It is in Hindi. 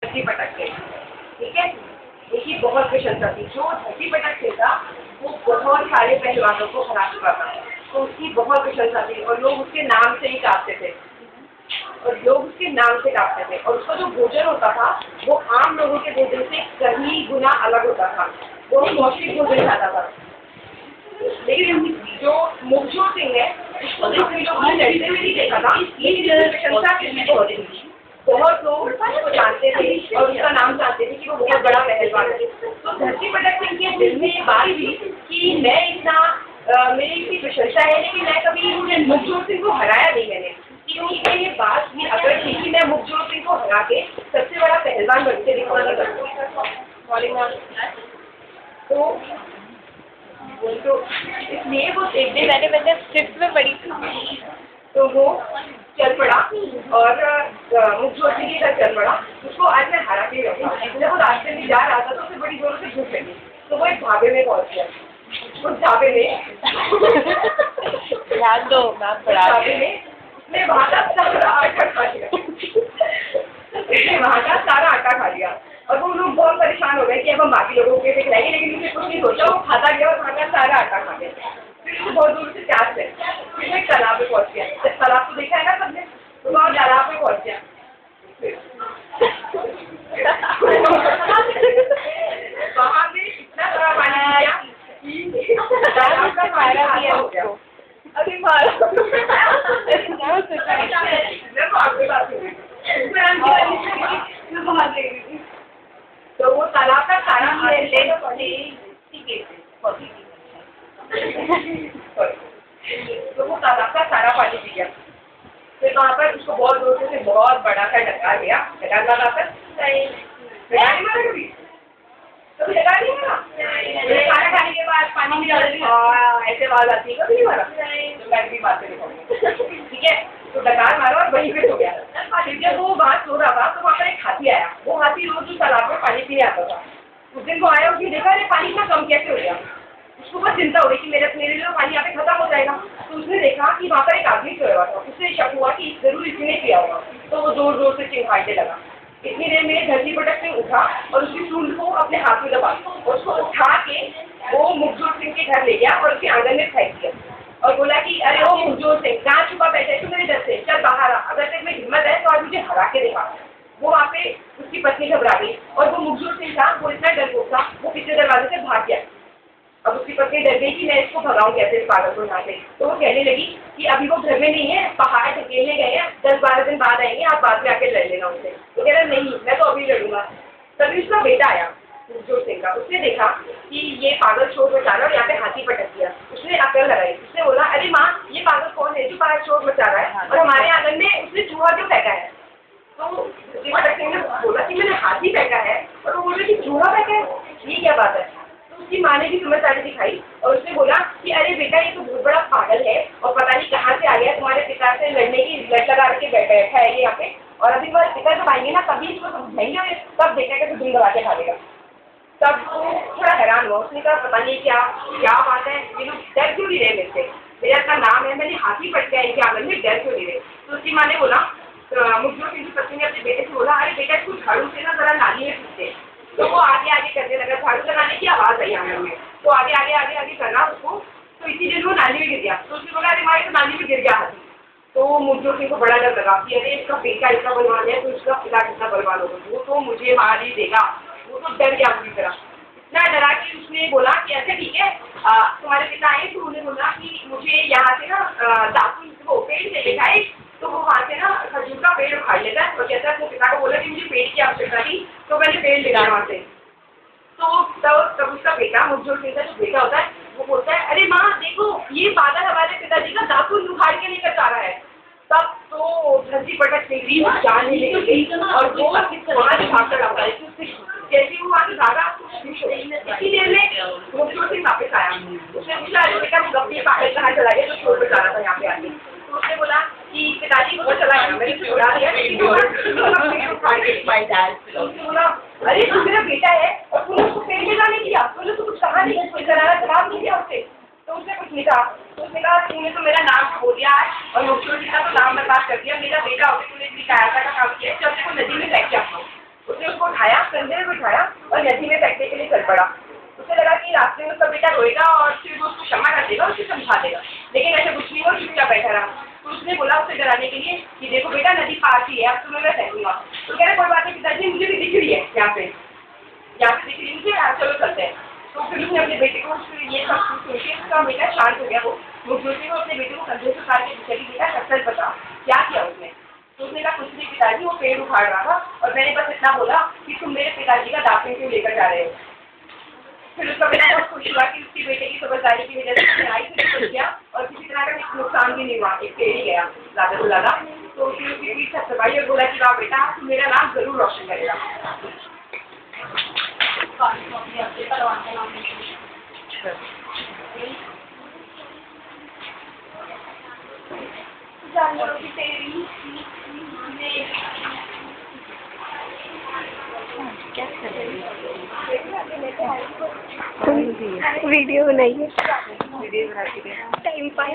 धरती पटक थे, ठीक है। इसकी बहुत प्रशंसा थी। जो धरती पटक थे था वो बहुत सारे पहलवानों को हरा चुका था, तो उसकी बहुत प्रशंसा थी और लोग उसके नाम से ही कांपते थे और उसका जो भोजन होता था वो आम लोगों के भोजन से कहीं गुना अलग होता था। वो पौष्टिक भोजन खाता था। लेकिन जो मुखजोत सिंह है उसको काफी लोगों ने लड़ते हुए नहीं देखा था, लेकिन प्रशंसा किसी को होती थी। बहुत लोग उसको जानते थे और उसका नाम जानते थे कि वो बहुत बड़ा पहलवान है। तो धरती पटक सिंह के दिल में ये बात थी कि मैं इतना मेरी इतनी प्रशंसा है, लेकिन मैं कभी मुखजोत सिंह को हराया नहीं मैंने। क्योंकि ये बात भी अगर थी कि मैं मुखजोत सिंह को हरा के सबसे बड़ा पहलवान बनते दिखाना करता। तो इसलिए वो एक दिन मैंने स्क्रिप्ट में पढ़ी थी, तो वो चल पड़ा और मुखजोत सिंह के घर चल पड़ा। उसको आज मैं हरा के रहूँगा। जब वो रास्ते में जा रहा था तो उसे बड़ी जोरों से भूख लगी, तो वो एक ढाबे में पहुँच गया। उस ढाबे में ध्यान दो ढाबे में उसने वहाँ का सारा आटा खा लिया और वो लोग बहुत परेशान हो गए कि अब हम बाकी लोगों के खिलाएंगे, लेकिन उसने कुछ नहीं सोचा, वो खाता गया और वहाँ का सारा आटा खा गया। फिर वो बहुत दूर से प्यास है, फिर वो एक तालाब पे पहुँच गया। तालाब को देखा है ना सबने, तो वहाँ तालाब पे पहुँच गया। वहाँ पे इतना सारा पानी आया कि तालाब का पानी आया हो गया। अभी तो वो तालाब का सारा पानी पी गया। फिर वहाँ पर उसको बहुत जोर से बहुत बड़ा सा डका दिया, डका लगाकर खाना खाने के बाद पानी में डाल दिया। ऐसे आवाज आती है कभी नहीं मारा, तो मैं भी बात करें, ठीक है। तो डकार मारा और वहीं पे सो गया। जब वो वहाँ सो रहा था तो वहाँ पर एक हाथी आया। वो हाथी रोज उस तालाब में पानी पीने आता था। उस दिन वो आया, उसने देखा अरे पानी इतना कम कैसे हो गया। उसको बहुत चिंता हो गई कि मेरे लिए पानी यहाँ पे खत्म हो जाएगा। तो उसने देखा कि वहाँ पर एक आदमी सोया हुआ था। उससे शक हुआ कि जरूर इसने किया होगा, तो वो जोर जोर से चिंगाने लगा। इतनी देर में धरती पटक सिंह उठा और उसकी सूंड को अपने हाथ में दबा और उसको उठा के वो मुखजोत सिंह के घर ले गया और उसके आंगन में फेंक दिया और बोला कि अरे वो मुखजोत सिंह कहाँ छुपा बैठे तू मेरे डर से, चल बाहर आ, अगर तेरे में हिम्मत है तो आज मुझे हरा के दिखा। वो वहाँ पे उसकी पत्नी घबरा गई और वो मुखजोत सिंह था, वो इतना डरपोक था, वो पीछे दरवाजे से भाग गया। अब उसकी पत्नी डर गई कि मैं इसको भगाऊं कैसे इस पागल को यहाँ से। तो वो कहने लगी कि अभी वो घर में नहीं है, पहाड़ ढकेलने गए हैं, 10-12 दिन बाद आएंगे, आप बाद में आके लड़ लेना उनसे। तो कह रहा नहीं मैं तो अभी लड़ूंगा। तभी उसका बेटा आया मुखजोत सिंह का। उसने देखा कि ये पागल शोर मचा रहा है और यहाँ पे हाथी पटक दिया। उसने अकल लगाई, उसने बोला अरे माँ ये पागल कौन है जो बाहर शोर मचा रहा है और हमारे आंगन में उसने चूहा क्यों फेंका है। तो धरती पटक सिंह ने बोला कि मैंने हाथी फेंका है और वो बोल रहे कि चूहा फेंका है, ये क्या बात है। उसकी माँ ने भी समझदारी दिखाई और उसने बोला कि अरे बेटा ये तो बहुत बड़ा पागल है और पता नहीं कहाँ से आ गया, तुम्हारे पिता से लड़ने की लट लगा के बैठा है ये यहाँ पे, और अभी तुम्हारे पिता जब आएंगे ना तभी इसको समझाएंगे और तब देखेगा कि धुन दबा के खा लेगा। तब वो थोड़ा हैरान हुआ। उसने कहा पता नहीं क्या बात है, ये लोग डर क्यों नहीं रहे मेरे से, मेरा का नाम है, मैंने हाथी पट गया इनके आंगन में, डर क्यों नहीं रहे। तो उसकी माँ ने बोला, मुखजोत सिंह की पत्नी ने अपने बेटे से बोला अरे बेटा इसको झाड़ू से ना जरा नाली में पीछे। तो वो आगे आगे करने लगा, झाड़ू लगाने की आवाज़ आई आंगन में, तो आगे आगे आगे आगे करना उसको। तो इसी दिन वो नाली में गिर गया। तो उसने बोला अरे माँ तो नाली में गिर गया हाथी। तो मुखजोत सिंह को बड़ा डर लगा कि अरे इसका बेटा इतना बलवान है तो इसका पिता कितना बलवान होगा, वो तो मुझे मार ही देगा। वो तो डर गया पूरी तरह, इतना डरा कि उसने बोला कि अच्छा ठीक है तुम्हारे पिता आए। तो उन्होंने बोला कि मुझे यहाँ से ना दातुन वो पेड़ चाहिए था एक, तो वो वहाँ से ना खजूर का पेड़ उखाड़ लेता है और कहता है अपने पिता को बोला कि मुझे पेड़ की आवश्यकता थी तो मैंने पेड़ ले लिया वहाँ से। तो तब उसका बेटा मुखजोत सिंह का जो बेटा होता है वो बोलता है अरे माँ देखो ये पागल हमारे पिताजी का दातुन उखाड़ के लेकर जा रहा है। तब तो धरती पटक सिंह जान ही निकल गई और वो वहाँ भागकर आता है। जैसे वो आगे भागा इसी देर में मुखजोत सिंह वापस आया। उसने पूछा अरे बेटा गप्पी पागल कहाँ चला गया, तो शोर मचा रहा था यहाँ पे आके। तो उसने बोला कि पिताजी को चला गया, मैंने छुड़ा दिया। उसने बोला अरे तू मेरा बेटा है और तूने उसको पेड़ में जाने दिया, तूने तो कुछ कहा नहीं, कोई करारा जवाब नहीं दिया उससे। तो उसने कुछ नहीं कहा। तो उसने कहा तूने तो मेरा नाम खो दिया है और मुखजोत सिंह का तो नाम बर्बाद कर दिया, मेरा बेटा होकर तूने इतनी कायरता का काम किया, चल को नदी में फेंक के आपको। उसने उसको उठाया, कंधे में बिठाया और नदी में फेंकने के लिए चल पड़ा। उसे लगा कि रास्ते में उसका बेटा रोएगा और फिर वो उसको क्षमा कर देगा, उसे समझा देगा, लेकिन ऐसे कुछ नहीं, वो चुपचाप बैठा रहा। तो उसने बोला उसे डराने के लिए कि देखो बेटा, नदी पास ही है, अब तुम्हें मैं फेंकूंगा। तो कह रहा कोई बात नहीं पिताजी, मुझे भी दिख रही है, यहाँ पे दिख रही मुझे, चलो चलते हैं। तो फिर उसने अपने बेटे को ये सब सुन के उसका बेटा शांत हो गया। वो जोशी को अपने बेटे को कंधे से उतार के चली, बेटा सच बता क्या किया उसने। तो उसने कहा कुछ नहीं पिताजी, वो पेड़ उखाड़ रहा था और मैंने बस इतना बोला कि तुम मेरे पिताजी का दाफन क्यों लेकर जा रहे हो। फिर उसका बेटा बहुत खुश हुआ कि उसकी बेटे की समझदारी की वजह से आई से निकल गया और किसी तरह का नुकसान भी नहीं हुआ, एक पेड़ ही गया ज़्यादा से ज़्यादा। तो उसने उसकी पीठ थपथपाई और बोला कि वाह बेटा, तू मेरा नाम जरूर रोशन करेगा। क्या कर रही है? वीडियो बनाइए, टाइम पास।